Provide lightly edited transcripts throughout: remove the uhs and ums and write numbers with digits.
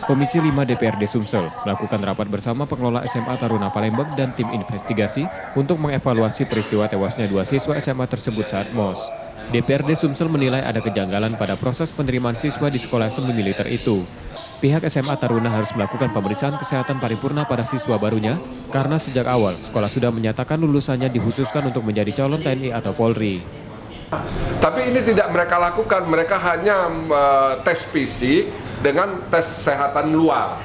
Komisi 5 DPRD Sumsel melakukan rapat bersama pengelola SMA Taruna Palembang dan tim investigasi untuk mengevaluasi peristiwa tewasnya 2 siswa SMA tersebut saat MOS. DPRD Sumsel menilai ada kejanggalan pada proses penerimaan siswa di sekolah semi militer itu. Pihak SMA Taruna harus melakukan pemeriksaan kesehatan paripurna pada siswa barunya karena sejak awal sekolah sudah menyatakan lulusannya dikhususkan untuk menjadi calon TNI atau Polri. Tapi ini tidak mereka lakukan, mereka hanya tes fisik dengan tes kesehatan luar.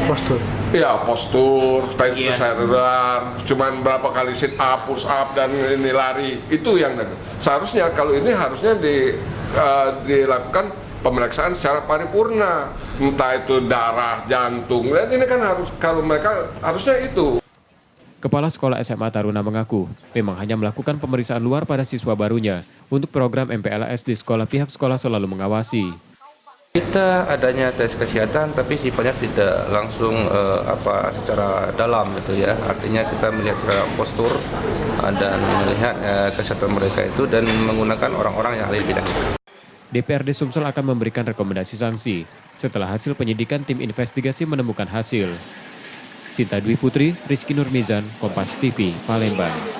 Postur. Ya, postur, tes kesehatan, cuman berapa kali sit up, push up, dan ini lari. Itu yang seharusnya, kalau ini harusnya dilakukan pemeriksaan secara paripurna. Entah itu darah, jantung, dan ini kan harus, kalau mereka harusnya itu. Kepala Sekolah SMA Taruna mengaku memang hanya melakukan pemeriksaan luar pada siswa barunya. Untuk program MPLS di sekolah, pihak sekolah selalu mengawasi. Kita adanya tes kesehatan tapi sifatnya tidak langsung secara dalam gitu ya. Artinya kita melihat secara postur dan melihat kesehatan mereka itu dan menggunakan orang-orang yang ahli bidang itu. DPRD Sumsel akan memberikan rekomendasi sanksi setelah hasil penyidikan tim investigasi menemukan hasil. Sinta Dwi Putri, Rizky Nurmizan, Kompas TV, Palembang.